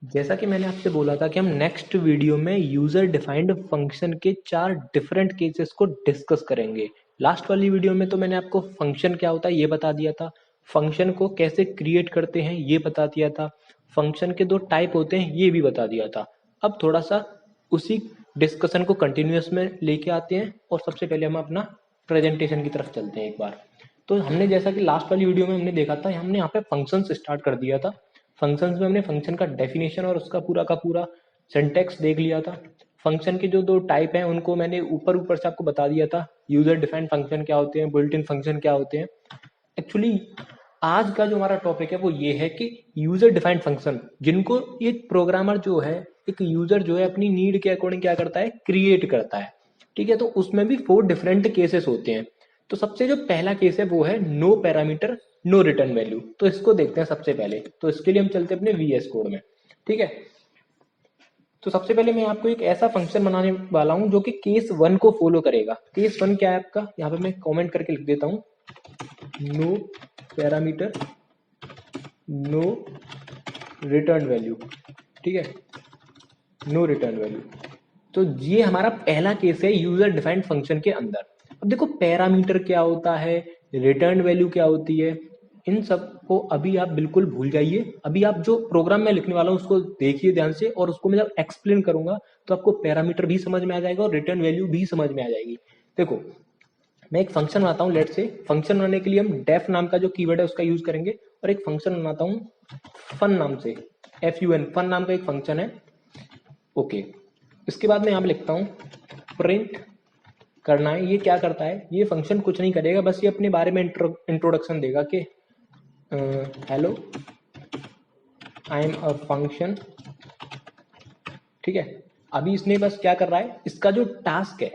जैसा कि मैंने आपसे बोला था कि हम नेक्स्ट वीडियो में यूजर डिफाइंड फंक्शन के 4 डिफरेंट केसेस को डिस्कस करेंगे। लास्ट वाली वीडियो में तो मैंने आपको फंक्शन क्या होता है ये बता दिया था, फंक्शन को कैसे क्रिएट करते हैं ये बता दिया था, फंक्शन के 2 टाइप होते हैं ये भी बता दिया था। अब थोड़ा सा उसी डिस्कशन को कंटिन्यूअस में लेके आते हैं और सबसे पहले हम अपना प्रेजेंटेशन की तरफ चलते हैं एक बार। तो हमने जैसा कि लास्ट वाली वीडियो में हमने देखा था, हमने यहाँ पे फंक्शंस स्टार्ट कर दिया था। फंक्शंस में हमने फंक्शन का डेफिनेशन और उसका पूरा का पूरा सिंटैक्स देख लिया था। फंक्शन के जो 2 टाइप हैं उनको मैंने ऊपर ऊपर से आपको बता दिया था, यूजर डिफाइंड फंक्शन क्या होते हैं, बिल्ट इन फंक्शन क्या होते हैं। एक्चुअली आज का जो हमारा टॉपिक है वो ये है कि यूजर डिफाइंड फंक्शन जिनको एक प्रोग्रामर जो है, एक यूजर जो है अपनी नीड के अकॉर्डिंग क्या करता है, क्रिएट करता है। ठीक है, तो उसमें भी 4 डिफरेंट केसेस होते हैं। तो सबसे जो पहला केस है वो है no parameter no return value. तो इसको देखते हैं सबसे पहले। तो इसके लिए हम चलते हैं अपने वीएस कोड में। ठीक है, तो सबसे पहले मैं आपको एक ऐसा फंक्शन बनाने वाला हूं जो कि केस 1 को फॉलो करेगा। केस 1 क्या है आपका, यहाँ पे मैं कमेंट करके लिख देता हूं, no parameter no return value. ठीक है, नो रिटर्न वैल्यू। तो ये हमारा पहला केस है यूजर डिफाइंड फंक्शन के अंदर। अब देखो पैरामीटर क्या होता है, रिटर्न वैल्यू क्या होती है, इन सब को अभी आप बिल्कुल भूल जाइए। अभी आप जो प्रोग्राम में लिखने वाला हूँ उसको देखिए ध्यान से, और उसको मैं जब एक्सप्लेन करूंगा तो आपको पैरामीटर भी समझ में आ जाएगा और रिटर्न वैल्यू भी समझ में आ जाएगी। देखो मैं एक फंक्शन बनाता हूँ, लेट से फंक्शन बनाने के लिए हम डेफ नाम का जो कीवर्ड है उसका यूज करेंगे, और एक फंक्शन बनाता हूँ फन नाम से, FUN, फन नाम का एक फंक्शन है। ओके, इसके बाद मैं यहाँ पे लिखता हूँ प्रिंट करना है। ये क्या करता है, ये फंक्शन कुछ नहीं करेगा, बस ये अपने बारे में इंट्रोडक्शन देगा कि hello I am a function. ठीक है, अभी इसने बस क्या कर रहा है, इसका जो टास्क है,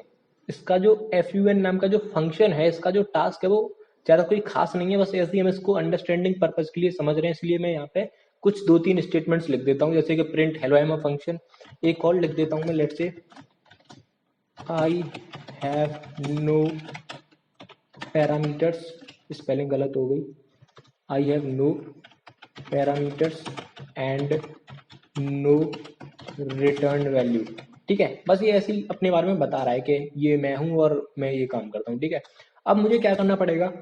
इसका जो FUN नाम का जो फंक्शन है, इसका जो टास्क है वो ज्यादा कोई खास नहीं है, बस ऐसे ही हम इसको अंडरस्टैंडिंग पर्पज के लिए समझ रहे हैं, इसलिए मैं यहाँ पे कुछ 2-3 स्टेटमेंट्स लिख देता हूँ, जैसे कि print hello I am a function. एक और लिख देता हूँ मैं, let's say I have no parameters, spelling गलत हो गई, I have no parameters and no return value. ठीक है, बस ये ऐसे ही अपने बारे में बता रहा है कि ये मैं हूं और मैं ये काम करता हूँ। ठीक है, अब मुझे क्या करना पड़ेगा,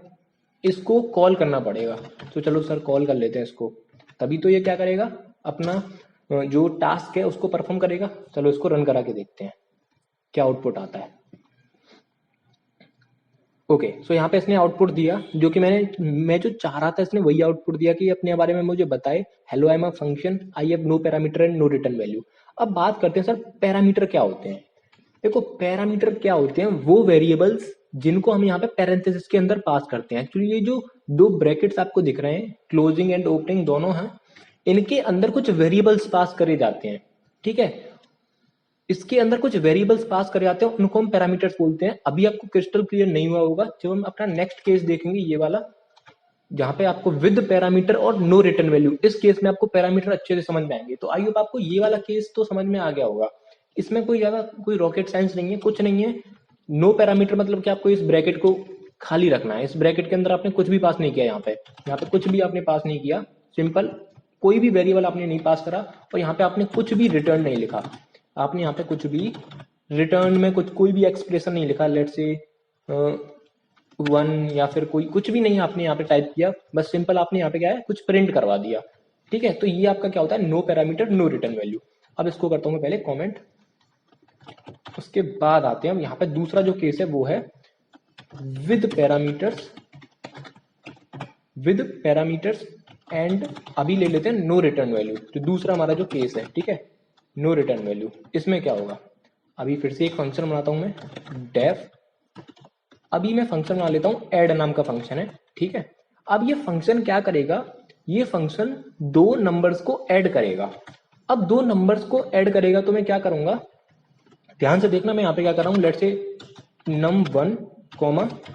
इसको कॉल करना पड़ेगा। तो चलो सर कॉल कर लेते हैं इसको, तभी तो ये क्या करेगा, अपना जो टास्क है उसको परफॉर्म करेगा। चलो इसको रन करा के देखते हैं क्या आउटपुट आता है। ओके, सो यहाँ पे इसने आउटपुट दिया जो कि मैं जो चाह रहा था, इसने वही आउटपुट दिया कि अपने बारे में मुझे बताए, hello I am a function, I have no parameter and no return value. अब बात करते हैं सर पैरामीटर क्या होते हैं। देखो पैरामीटर क्या होते हैं, वो वेरिएबल्स जिनको हम यहाँ पे पैरेंथेसिस के अंदर पास करते हैं। एक्चुअली ये जो 2 ब्रैकेट्स आपको दिख रहे हैं, क्लोजिंग एंड ओपनिंग दोनों हैं, इनके अंदर कुछ वेरिएबल्स पास करे जाते हैं। ठीक है, इसके अंदर कुछ वेरिएबल्स पास करे जाते हैं, उनको हम पैरामीटर्स बोलते हैं। अभी आपको क्रिस्टल क्लियर नहीं हुआ होगा, जब हम अपना नेक्स्ट केस देखेंगे ये वाला, जहां पे आपको विद पैरामीटर और नो रिटर्न वैल्यू, इस केस में आपको पैरामीटर अच्छे से समझ में आएंगे। तो आई होप आपको ये वाला केस तो समझ में आ गया होगा। इसमें कोई ज्यादा कोई रॉकेट साइंस नहीं है, कुछ नहीं है। नो पैरामीटर मतलब कि आपको इस ब्रैकेट को खाली रखना है, इस ब्रैकेट के अंदर आपने कुछ भी पास नहीं किया, यहाँ पे कुछ भी आपने पास नहीं किया, सिंपल कोई भी वेरिएबल आपने नहीं पास करा, और यहाँ पे आपने कुछ भी रिटर्न नहीं लिखा। आपने यहाँ पे कुछ भी रिटर्न में कोई भी एक्सप्रेशन नहीं लिखा, लेट से 1 या फिर कोई कुछ भी नहीं आपने यहाँ पे टाइप किया, बस सिंपल आपने यहाँ पे क्या है, कुछ प्रिंट करवा दिया। ठीक है, तो ये आपका क्या होता है, no parameter no return value. अब इसको करता हूँ मैं पहले कमेंट, उसके बाद आते हैं हम यहाँ पे दूसरा जो केस है वो है with parameters, with parameters and अभी ले लेते हैं नो रिटर्न वैल्यू। तो दूसरा हमारा जो केस है, ठीक है, नो रिटर्न वैल्यू, इसमें क्या होगा, अभी फिर से एक फंक्शन बनाता हूं मैं डेफ। अभी मैं फंक्शन बना लेता हूं, ऐड नाम का फंक्शन है। ठीक है, अब ये फंक्शन क्या करेगा, ये फंक्शन 2 नंबर्स को ऐड करेगा। अब 2 नंबर्स को ऐड करेगा तो मैं क्या करूंगा, ध्यान से देखना, मैं यहाँ पे क्या कर रहा हूँ, लेट से num1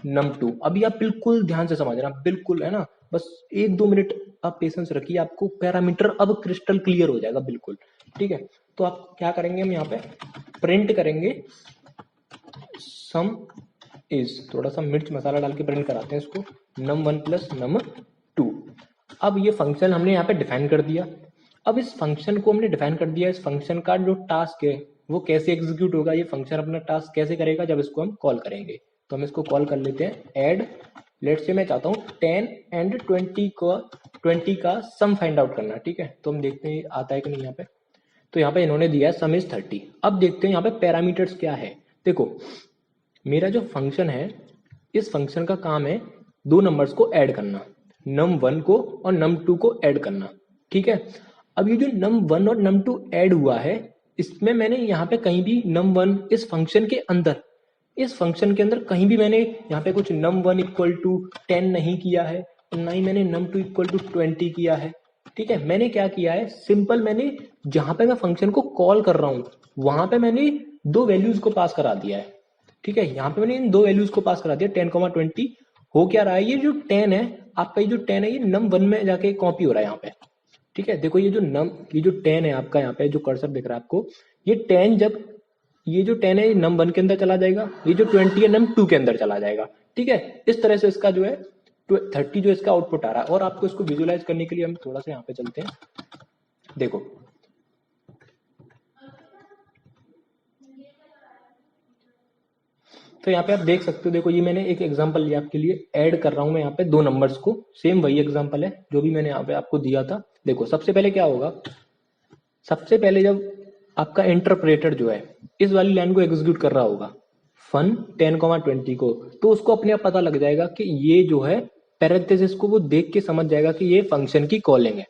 num2। अभी आप बिल्कुल ध्यान से समझना, बिल्कुल, है ना, बस 1-2 मिनट आप पेशेंस रखिए, आपको पैरामीटर अब क्रिस्टल क्लियर हो जाएगा बिल्कुल। ठीक है, तो आप क्या करेंगे, हम यहाँ पे प्रिंट करेंगे सम इज, थोड़ा सा मिर्च मसाला डाल के प्रिंट कराते हैं इसको, num1 + num2। अब ये फंक्शन हमने यहाँ पे डिफाइन कर दिया। अब इस फंक्शन को हमने डिफाइन कर दिया, इस फंक्शन का जो टास्क है वो कैसे एग्जीक्यूट होगा, ये फंक्शन अपना टास्क कैसे करेगा जब इसको हम कॉल करेंगे। तो हम इसको कॉल कर लेते हैं ऐड, लेट्स से मैं चाहता हूँ 10 एंड 20 का सम फाइंड आउट करना, ठीक है। तो हम देखते हैं आता है कि नहीं यहाँ पे। तो यहाँ पे इन्होंने दिया है सम इज 30। अब देखते हैं यहाँ पे पैरामीटर्स क्या है। देखो मेरा जो फंक्शन है, इस फंक्शन का काम है दो नंबर्स को ऐड करना, num1 को और num2 को ऐड करना, ठीक है। अब ये जो num1 और num2 ऐड हुआ है, इसमें मैंने यहाँ पे कहीं भी num1 इस फंक्शन के अंदर, इस फंक्शन के अंदर कहीं भी मैंने यहाँ पे कुछ num1 इक्वल टू 10 नहीं किया है, और ना ही मैंने num2 इक्वल टू 20 किया है, ठीक है। मैंने क्या किया है, सिंपल मैंने जहां पे मैं फंक्शन को कॉल कर रहा हूं वहां पे मैंने दो वैल्यूज को पास करा दिया है, ठीक है। यहाँ पे मैंने इन दो वैल्यूज को पास करा दिया 10, 20। हो क्या रहा है, ये जो 10 है आपका, ये जो 10 है ये num1 में जाके कॉपी हो रहा है यहाँ पे, ठीक है। देखो ये जो 10 है आपका, यहाँ पे जो कर्सर दिख रहा है आपको, ये 10 जब ये जो 10 है ये num1 के अंदर चला जाएगा, ये जो 20 है num2 के अंदर चला जाएगा, ठीक है। इस तरह से इसका जो है 30 जो इसका आउटपुट आ रहा है। और आपको इसको विजुअलाइज करने के लिए हम थोड़ा सा यहाँ पे चलते हैं। देखो तो यहाँ पे आप देख सकते हो, देखो ये मैंने एक एग्जांपल लिया आपके लिए, ऐड कर रहा हूं मैं यहाँ पे दो नंबर्स को, सेम वही एग्जांपल है जो भी मैंने यहाँ पे आपको दिया था। देखो सबसे पहले क्या होगा, सबसे पहले जब आपका इंटरप्रेटर जो है इस वाली लाइन को एग्जीक्यूट कर रहा होगा फन 10, 20 को, तो उसको अपने आप पता लग जाएगा कि ये जो है पैरेंथेसिस को वो देख के समझ जाएगा कि ये फंक्शन की कॉलिंग है,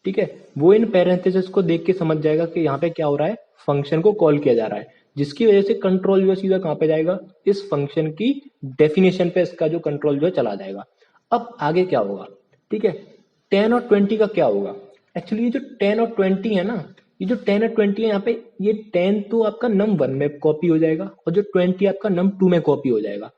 ठीक है। वो इन पैरेंथेसिस को देख के समझ जाएगा कि यहाँ पे क्या हो रहा है, फंक्शन को कॉल किया जा रहा है, जिसकी वजह से कंट्रोल जो है सीधा कहाँ पे जाएगा, इस फंक्शन की डेफिनेशन पे इसका जो कंट्रोल जो है चला जाएगा। अब आगे क्या होगा, ठीक है। 10 और 20 का क्या होगा, एक्चुअली ये जो 10 और 20 है ना, ये जो 10 और 20 है यहाँ पे, ये 10 तो आपका num1 में कॉपी हो जाएगा और जो 20 आपका num2 में कॉपी हो जाएगा,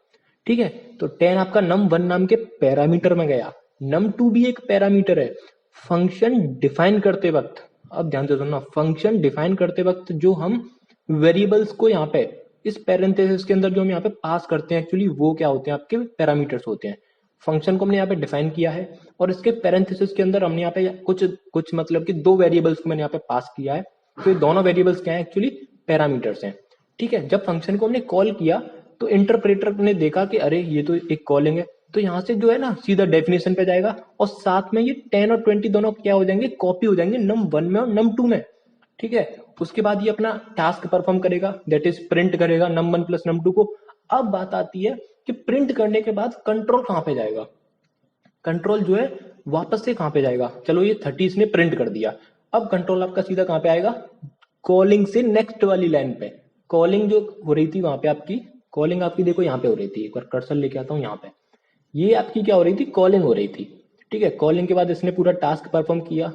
ठीक है। तो 10 आपका num1 नाम के पैरामीटर में गया, num2 भी एक पैरामीटर है। फंक्शन डिफाइन करते वक्त, अब ध्यान से सुनना, फंक्शन डिफाइन करते वक्त जो हम वेरिएबल्स को यहाँ पे इस पैरेंथेसिस के अंदर जो हम यहाँ पे पास करते हैं, एक्चुअली वो क्या होते हैं, आपके पैरामीटर्स होते हैं। फंक्शन को हमने यहाँ पे डिफाइन किया है और इसके पैरेंथेसिस के अंदर हमने यहाँ पे कुछ मतलब कि दो वेरिएबल्स को मैंने यहाँ पे पास किया है। तो ये दोनों वेरिएबल्स क्या है, एक्चुअली पैरामीटर्स हैं, ठीक है। जब फंक्शन को हमने कॉल किया तो इंटरप्रेटर ने देखा कि अरे ये तो एक कॉलिंग है, तो यहाँ से जो है ना सीधा डेफिनेशन पे जाएगा और साथ में ये 10 और 20 दोनों क्या हो जाएंगे, कॉपी हो जाएंगे num1 में और num2 में, ठीक है। उसके बाद ये अपना टास्क परफॉर्म करेगा, दैट इज प्रिंट करेगा num1 प्लस num2 को। अब बात आती है कि प्रिंट करने के बाद कंट्रोल कहाँ पे जाएगा, कंट्रोल जो है वापस से कहाँ पे जाएगा, चलो ये 30 इसने प्रिंट कर दिया, अब कंट्रोल आपका सीधा कहाँ पे आएगा, कॉलिंग से नेक्स्ट वाली लाइन पे। कॉलिंग जो हो रही थी वहां पे आपकी, कॉलिंग आपकी देखो यहाँ पे हो रही थी, एक बार कर्सर लेके आता हूँ यहाँ पे, ये आपकी क्या हो रही थी, कॉलिंग हो रही थी, ठीक है। कॉलिंग के बाद इसने पूरा टास्क परफॉर्म किया,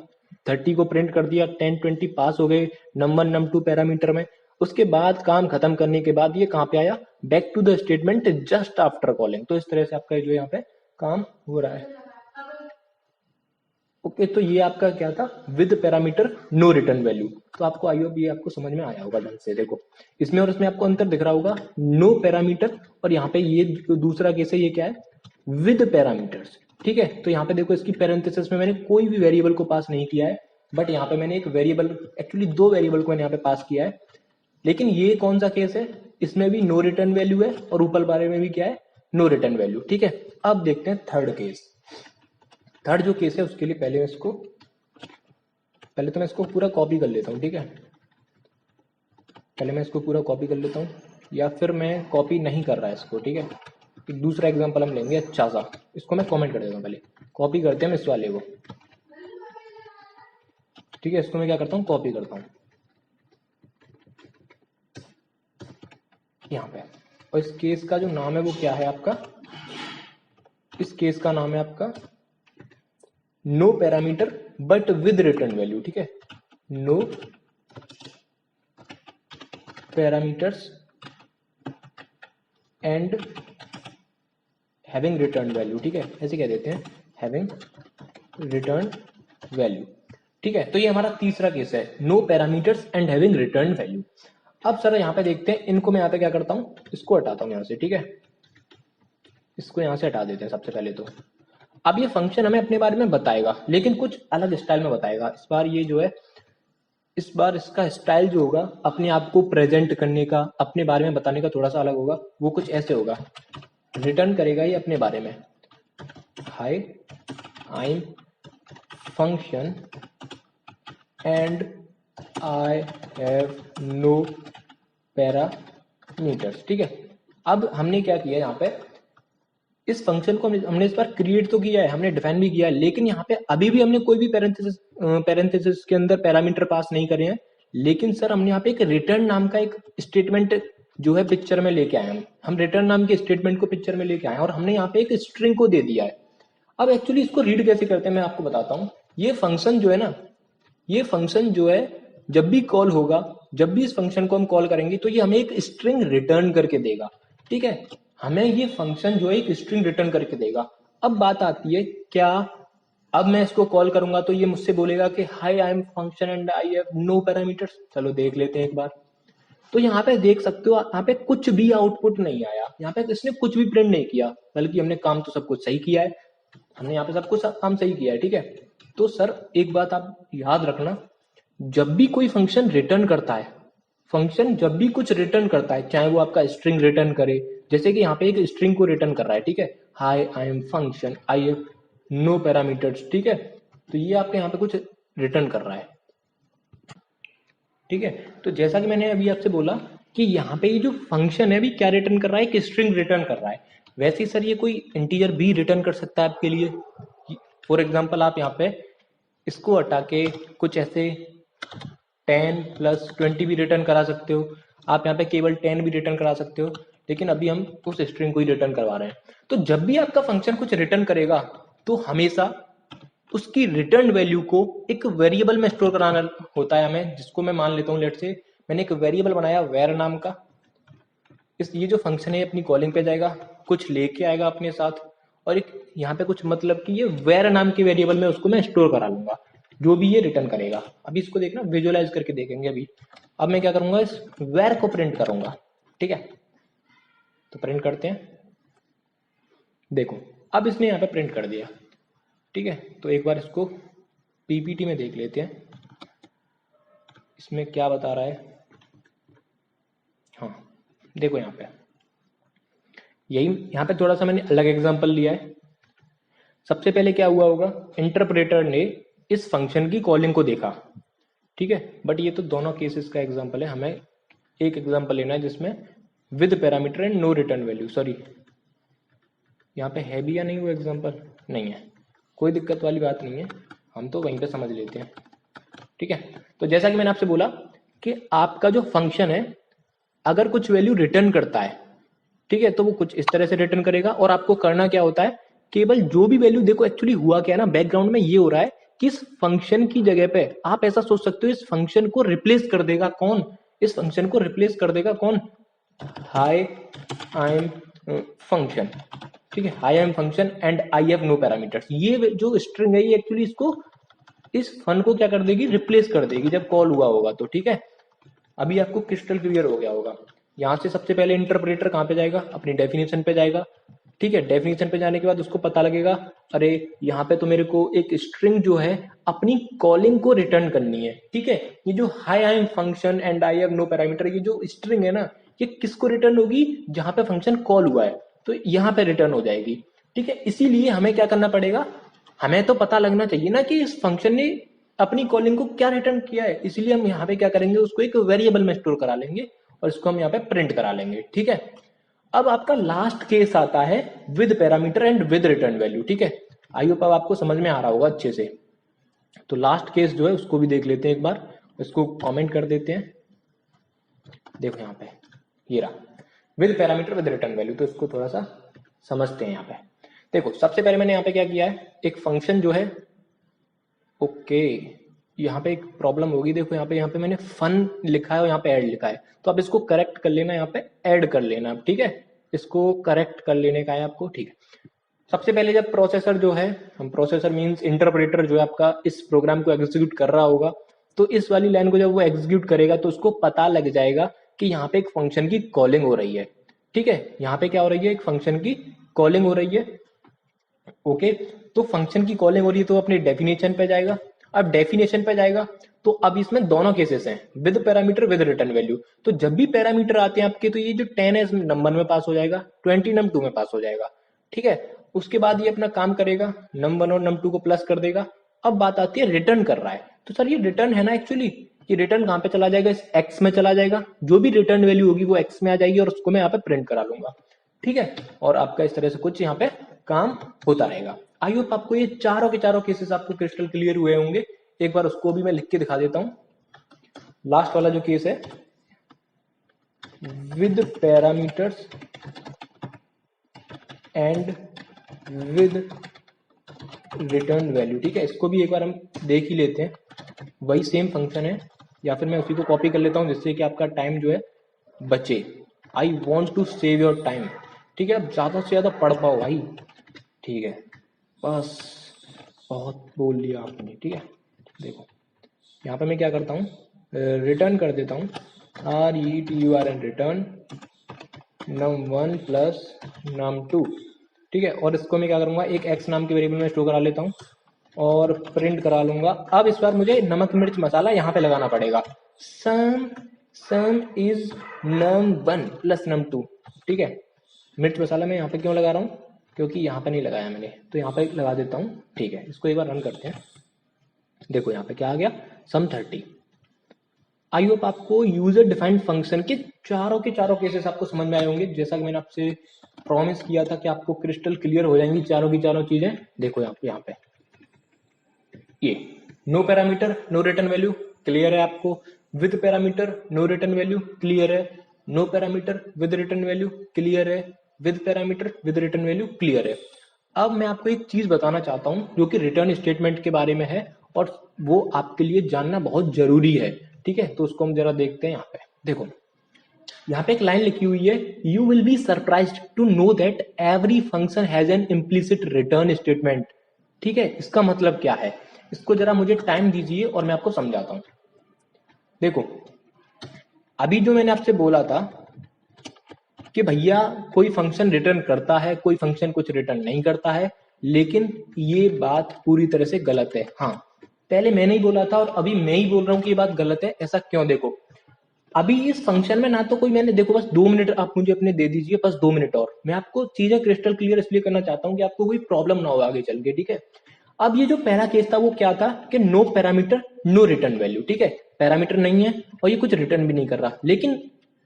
30 को प्रिंट कर दिया, 10, 20 पास हो गए num1 num2 पैरामीटर में। उसके बाद काम खत्म करने के बाद ये कहाँ पे आया, back to the statement just after calling. तो इस तरह से आपका जो यहाँ पे काम हो रहा है। ओके तो ये आपका क्या था, with parameter no return value. तो आपको आई होप ये आपको समझ में आया होगा ढंग से। देखो इसमें और इसमें आपको अंतर दिख रहा होगा, नो पैरामीटर और यहाँ पे ये जो दूसरा केस है ये क्या है, विद पैरामीटर्स, ठीक है। तो यहाँ पे देखो इसकी पैरेंथेसिस में मैंने कोई भी वेरिएबल को पास नहीं किया है, बट यहाँ पे मैंने एक वेरिएबल, एक्चुअली दो वेरिएबल को मैंने यहाँ पे पास किया है। लेकिन ये कौन सा केस है, इसमें भी नो रिटर्न वैल्यू है और ऊपर बारे में भी क्या है, नो रिटर्न वैल्यू, ठीक है। अब देखते हैं थर्ड केस। थर्ड जो केस है उसके लिए पहले तो मैं इसको पूरा कॉपी कर लेता हूँ, ठीक है। पहले मैं इसको पूरा कॉपी कर लेता हूँ, या फिर मैं कॉपी नहीं कर रहा है इसको, ठीक है। एक दूसरा एग्जांपल हम लेंगे अच्छा सा, इसको मैं कमेंट कर देता हूँ, पहले कॉपी करते हैं हम इस वाले को, ठीक है। इसको मैं क्या करता हूँ, कॉपी करता हूँ यहाँ पे, और इस केस का जो नाम है वो क्या है आपका, इस केस का नाम है आपका no parameter but with return value, ठीक है। No parameters and having return value, ठीक है, ऐसे कह देते हैं, हैविंग रिटर्न वैल्यू, ठीक है। तो ये हमारा तीसरा केस है, no parameters and having return value. अब सर यहाँ पे देखते हैं, इनको मैं यहाँ पे क्या करता हूँ, इसको हटाता हूँ यहाँ से, ठीक है। इसको यहाँ से हटा देते हैं सबसे पहले तो। अब ये फंक्शन हमें अपने बारे में बताएगा, लेकिन कुछ अलग स्टाइल में बताएगा। इस बार ये जो है, इस बार इसका स्टाइल जो होगा अपने आप को प्रेजेंट करने का, अपने बारे में बताने का थोड़ा सा अलग होगा। वो कुछ ऐसे होगा, रिटर्न करेगा ये अपने बारे में, hi I am function and I have no parameters. ठीक है, अब हमने क्या किया यहाँ पे, इस फंक्शन को हमने इस बार क्रिएट तो किया है, हमने डिफाइन भी किया है, लेकिन यहाँ पे अभी भी हमने कोई भी पैरेंथेसिस के अंदर पैरामीटर पास नहीं करे हैं। लेकिन सर हमने यहाँ पे एक रिटर्न नाम का एक स्टेटमेंट जो है पिक्चर में लेके आए हैं। हम रिटर्न नाम के स्टेटमेंट को पिक्चर में लेके आए हैं और हमने यहाँ पे एक स्ट्रिंग को दे दिया है। अब एक्चुअली इसको रीड कैसे करते हैं मैं आपको बताता हूँ। ये फंक्शन जो है ना, ये फंक्शन जो है जब भी कॉल होगा, जब भी इस फंक्शन को हम कॉल करेंगे तो ये हमें एक स्ट्रिंग रिटर्न करके देगा। ठीक है, हमें ये फंक्शन जो है एक स्ट्रिंग रिटर्न करके देगा। अब बात आती है क्या, अब मैं इसको कॉल करूंगा तो ये मुझसे बोलेगा कि hi I am function and I have no parameters. चलो देख लेते हैं एक बार। तो यहाँ पे देख सकते हो, यहाँ पे कुछ भी आउटपुट नहीं आया, यहाँ पे इसने कुछ भी प्रिंट नहीं किया, बल्कि हमने काम तो सब कुछ सही किया है, हमने यहाँ पे सब कुछ काम सही किया है। ठीक है, तो सर एक बात आप याद रखना, जब भी कोई फंक्शन रिटर्न करता है, फंक्शन जब भी कुछ रिटर्न करता है, चाहे वो आपका स्ट्रिंग रिटर्न करे, जैसे कि यहाँ पे एक स्ट्रिंग को रिटर्न कर रहा है। ठीक है, hi I am function I have no parameters. ठीक है, तो ये आपके यहाँ पे कुछ रिटर्न कर रहा है। ठीक है, तो जैसा कि मैंने अभी आपसे बोला कि यहाँ पे ये जो फंक्शन है अभी क्या रिटर्न कर रहा है, कि स्ट्रिंग रिटर्न कर रहा है। वैसे ही सर ये कोई इंटीजर भी रिटर्न कर सकता है आपके लिए। फॉर एग्जाम्पल आप यहाँ पे इसको हटा के कुछ ऐसे 10 + 20 भी रिटर्न करा सकते हो, आप यहाँ पे केवल 10 भी रिटर्न करा सकते हो, लेकिन अभी हम उस स्ट्रिंग को ही रिटर्न करवा रहे हैं। तो जब भी आपका फंक्शन कुछ रिटर्न करेगा तो हमेशा उसकी रिटर्न वैल्यू को एक वेरिएबल में स्टोर कराना होता है हमें, जिसको मैं मान लेता हूँ, लेट से मैंने एक वेरिएबल बनाया वेर नाम का। इस ये जो फंक्शन है अपनी कॉलिंग पे जाएगा, कुछ लेके आएगा अपने साथ, और एक यहाँ पे कुछ मतलब कि ये वेर नाम के वेरिएबल में उसको मैं स्टोर करा लूंगा, जो भी ये रिटर्न करेगा। अभी इसको देखना, विजुअलाइज करके देखेंगे अभी। अब मैं क्या करूंगा, इस वेर को प्रिंट करूंगा। ठीक है, तो प्रिंट करते हैं, देखो अब इसने यहाँ पे प्रिंट कर दिया। ठीक है, तो एक बार इसको पीपीटी में देख लेते हैं, इसमें क्या बता रहा है। हाँ देखो यहाँ पे, यही यहाँ पे थोड़ा सा मैंने अलग एग्जांपल लिया है। सबसे पहले क्या हुआ होगा, इंटरप्रेटर ने इस फंक्शन की कॉलिंग को देखा। ठीक है, बट ये तो दोनों केसेस का एग्जांपल है, हमें एक एग्जांपल लेना है जिसमें with parameter and no return value. Sorry, यहाँ पे है भी या नहीं वो एग्जांपल, नहीं है, कोई दिक्कत वाली बात नहीं है, हम तो वहीं पे समझ लेते हैं। ठीक है, तो जैसा कि मैंने आपसे बोला कि आपका जो फंक्शन है अगर कुछ वैल्यू रिटर्न करता है, ठीक है, तो वो कुछ इस तरह से रिटर्न करेगा, और आपको करना क्या होता है, केवल जो भी वैल्यू, देखो एक्चुअली हुआ क्या है ना, बैकग्राउंड में ये हो रहा है कि इस फंक्शन की जगह पे आप ऐसा सोच सकते हो, इस फंक्शन को रिप्लेस कर देगा कौन, इस फंक्शन को रिप्लेस कर देगा कौन, हाई आई एम फंक्शन। ठीक है, hi I am function and I have no parameters. ये जो स्ट्रिंग है ये एक्चुअली इसको, इस फन को क्या कर देगी, रिप्लेस कर देगी जब कॉल हुआ होगा तो। ठीक है, अभी आपको क्रिस्टल क्लियर हो गया होगा। यहाँ से सबसे पहले इंटरप्रेटर कहाँ पे जाएगा, अपनी डेफिनेशन पे जाएगा। ठीक है, डेफिनेशन पे जाने के बाद उसको पता लगेगा, अरे यहाँ पे तो मेरे को एक स्ट्रिंग जो है अपनी कॉलिंग को रिटर्न करनी है। ठीक है, ये जो hi I am function and I have no parameter, ये जो स्ट्रिंग है ना, ये किसको रिटर्न होगी, जहां पे फंक्शन कॉल हुआ है तो यहाँ पे रिटर्न हो जाएगी। ठीक है, इसीलिए हमें क्या करना पड़ेगा, हमें तो पता लगना चाहिए ना कि इस फंक्शन ने अपनी कॉलिंग को क्या रिटर्न किया है, इसलिए हम यहाँ पे क्या करेंगे, उसको एक वेरिएबल में स्टोर करा लेंगे और इसको हम यहाँ पे प्रिंट करा लेंगे। ठीक है, अब आपका लास्ट केस आता है with parameter and with return value. ठीक है, आई होप अब आपको समझ में आ रहा होगा अच्छे से। तो लास्ट केस जो है उसको भी देख लेते हैं एक बार, इसको कमेंट कर देते हैं। देखो यहाँ पे ये रहा, with parameter with return value. तो इसको थोड़ा सा समझते हैं। यहाँ पे देखो, सबसे पहले मैंने यहाँ पे क्या किया है, एक फंक्शन जो है, ओके, यहाँ पे एक प्रॉब्लम होगी। देखो यहाँ पे मैंने फन लिखा है और यहाँ पे ऐड लिखा है, तो आप इसको करेक्ट कर लेना, यहाँ पे ऐड कर लेना। ठीक है, इसको करेक्ट कर लेने का है आपको। ठीक है, सबसे पहले जब प्रोसेसर जो है, हम प्रोसेसर मींस इंटरप्रेटर जो है आपका इस प्रोग्राम को एग्जीक्यूट कर रहा होगा, तो इस वाली लाइन को जब वो एग्जीक्यूट करेगा तो उसको पता लग जाएगा कि यहाँ पे एक फंक्शन की कॉलिंग हो रही है। ठीक है, यहाँ पे क्या हो रही है, एक फंक्शन की कॉलिंग हो रही है। ओके, तो फंक्शन की कॉलिंग हो रही है तो अपनी डेफिनेशन पे जाएगा। अब डेफिनेशन पे जाएगा तो अब इसमें दोनों केसेस हैं, with parameter with return value. तो जब भी पैरामीटर आते हैं आपके, तो ये जो 10 है इसमें नंबर में पास हो जाएगा, 20 num2 में पास हो जाएगा। ठीक है, उसके बाद ये अपना काम करेगा, num1 और num2 को प्लस कर देगा। अब बात आती है रिटर्न कर रहा है, तो सर ये रिटर्न है ना एक्चुअली, ये रिटर्न कहाँ पे चला जाएगा, इस एक्स में चला जाएगा। जो भी रिटर्न वैल्यू होगी वो एक्स में आ जाएगी और उसको मैं यहाँ पे प्रिंट करा लूंगा। ठीक है, और आपका इस तरह से कुछ यहाँ पे काम होता रहेगा। आई होप आपको ये चारों के चारों केसेस आपको क्रिस्टल क्लियर हुए होंगे। एक बार उसको भी मैं लिख के दिखा देता हूं। लास्ट वाला जो केस है, with parameters and with return value. ठीक है, इसको भी एक बार हम देख ही लेते हैं। वही सेम फंक्शन है, या फिर मैं उसी को कॉपी कर लेता हूं जिससे कि आपका टाइम जो है बचे। I want to save your time. ठीक है, अब ज्यादा से ज्यादा पढ़ पाओ भाई। ठीक है, बस बहुत बोल लिया आपने। ठीक है, देखो यहाँ पे मैं क्या करता हूँ, रिटर्न कर देता हूँ, RETURN return num1 plus num2। ठीक है, और इसको मैं क्या करूँगा, एक x नाम के वेरिएबल में स्टोर करा लेता हूँ और प्रिंट करा लूंगा। अब इस बार मुझे नमक मिर्च मसाला यहाँ पे लगाना पड़ेगा, सम सम इज num1 प्लस num2। ठीक है, मिर्च मसाला मैं यहाँ पे क्यों लगा रहा हूँ, क्योंकि यहाँ पे नहीं लगाया मैंने, तो यहाँ पे लगा देता हूँ। ठीक है, इसको एक बार रन करते हैं। देखो यहाँ पे क्या आ गया, सम 30। आई होप आपको यूजर डिफाइंड फंक्शन के चारों केसेस आपको समझ में आए होंगे। जैसा कि मैंने आपसे प्रॉमिस किया था कि आपको क्रिस्टल क्लियर हो जाएंगी चारों की चारों चीजें। देखो यहाँ पे ये no parameter no return value clear है आपको, with parameter no return value clear है, no parameter with return value clear है, with parameter with return value clear है। अब मैं आपको एक चीज बताना चाहता हूं जो कि रिटर्न स्टेटमेंट के बारे में है, और वो आपके लिए जानना बहुत जरूरी है। ठीक है, तो उसको हम जरा देखते हैं। यहाँ पे देखो, यहाँ पे एक लाइन लिखी हुई है, you will be surprised to know that every function has an implicit return statement. ठीक है, इसका मतलब क्या है, इसको जरा मुझे टाइम दीजिए और मैं आपको समझाता हूं। देखो, अभी जो मैंने आपसे बोला था कि भैया कोई फंक्शन रिटर्न करता है, कोई फंक्शन कुछ रिटर्न नहीं करता है, लेकिन ये बात पूरी तरह से गलत है। हाँ, पहले मैंने ही बोला था और अभी मैं ही बोल रहा हूं कि ये बात गलत है। ऐसा क्यों, देखो अभी इस फंक्शन में ना तो कोई मैंने, देखो बस 2 मिनट आप मुझे अपने दे दीजिए, बस 2 मिनट और मैं आपको चीजें क्रिस्टल क्लियर इसलिए करना चाहता हूँ कि आपको कोई प्रॉब्लम ना हो आगे चल के। ठीक है, अब ये जो पहला केस था वो क्या था कि no parameter no return value. ठीक है, पैरामीटर नहीं है और ये कुछ रिटर्न भी नहीं कर रहा, लेकिन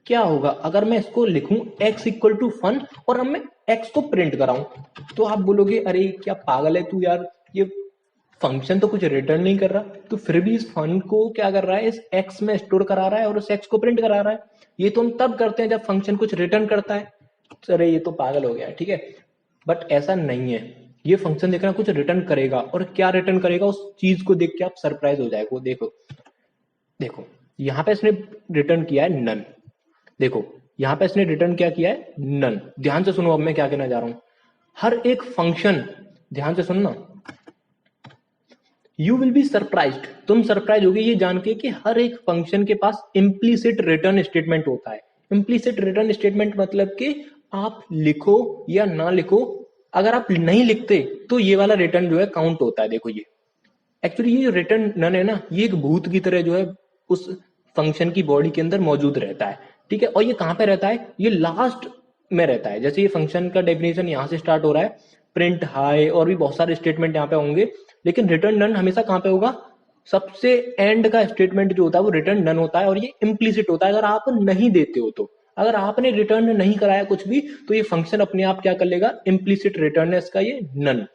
क्या होगा अगर मैं इसको लिखूं x इक्वल टू फन और अब मैं x को प्रिंट कराऊं, तो आप बोलोगे अरे क्या पागल है तू यार, ये फंक्शन तो कुछ रिटर्न नहीं कर रहा, तो फिर भी इस फन को क्या कर रहा है, इस x में स्टोर करा रहा है और उस x को प्रिंट करा रहा है। ये तो हम तब करते हैं जब फंक्शन कुछ रिटर्न करता है। अरे ये तो पागल हो गया। ठीक है, बट ऐसा नहीं है, ये फंक्शन देखना कुछ रिटर्न करेगा, और क्या रिटर्न करेगा उस चीज को देख के आप सरप्राइज हो जाएगा। देखो देखो यहाँ पे इसने रिटर्न किया है नन। देखो यहाँ पे इसने रिटर्न क्या किया है, नन। ध्यान से सुनो अब मैं क्या कहना जा रहा हूं, हर एक फंक्शन, ध्यान से सुनना, यू विल बी सरप्राइज्ड, तुम सरप्राइज होगे ये जान के कि हर एक फंक्शन के पास इम्प्लीसिट रिटर्न स्टेटमेंट होता है। इम्प्लीसिट रिटर्न स्टेटमेंट मतलब कि आप लिखो या ना लिखो, अगर आप नहीं लिखते तो ये वाला रिटर्न जो है काउंट होता है। देखो ये एक्चुअली ये रिटर्न नन है ना, ये एक भूत की तरह जो है उस फंक्शन की बॉडी के अंदर मौजूद रहता है। ठीक है, और ये कहां पे रहता है, ये लास्ट में रहता है। जैसे ये फंक्शन का डेफिनेशन यहां से स्टार्ट हो रहा है, प्रिंट हाई और भी बहुत सारे स्टेटमेंट यहाँ पे होंगे, लेकिन रिटर्न नन हमेशा कहां पे होगा, सबसे एंड का स्टेटमेंट जो होता है वो रिटर्न नन होता है, और ये इम्प्लीसिट होता है अगर आप नहीं देते हो तो। अगर आपने रिटर्न नहीं कराया कुछ भी, तो ये फंक्शन अपने आप क्या कर लेगा, इम्प्लीसिट रिटर्न है इसका ये नन।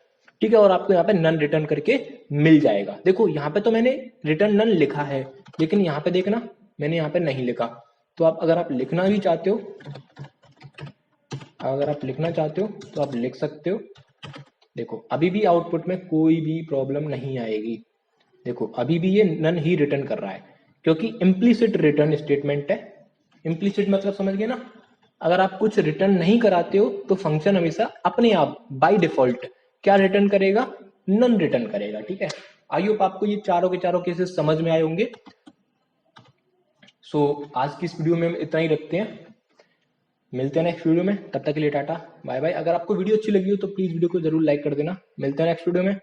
ठीक है, और आपको यहाँ पे नन रिटर्न करके मिल जाएगा। देखो यहाँ पे तो मैंने रिटर्न नन लिखा है, लेकिन यहाँ पे देखना मैंने यहाँ पे नहीं लिखा। तो आप अगर आप लिखना भी चाहते हो, अगर आप लिखना चाहते हो तो आप लिख सकते हो। देखो अभी भी आउटपुट में कोई भी प्रॉब्लम नहीं आएगी। देखो अभी भी ये नन ही रिटर्न कर रहा है, क्योंकि इम्प्लीसिट रिटर्न स्टेटमेंट है। इम्प्लीसिट मतलब समझ गए ना, अगर आप कुछ रिटर्न नहीं कराते हो तो फंक्शन हमेशा अपने आप बाय डिफॉल्ट क्या रिटर्न करेगा, नन रिटर्न करेगा। ठीक है, आई होप आपको ये चारों के चारों केसेस समझ में आए होंगे। सो आज की इस वीडियो में हम इतना ही रखते हैं। मिलते हैं नेक्स्ट वीडियो में, तब तक के लिए टाटा बाय बाय। अगर आपको वीडियो अच्छी लगी हो तो प्लीज़ वीडियो को जरूर लाइक कर देना। मिलते हैं नेक्स्ट वीडियो में।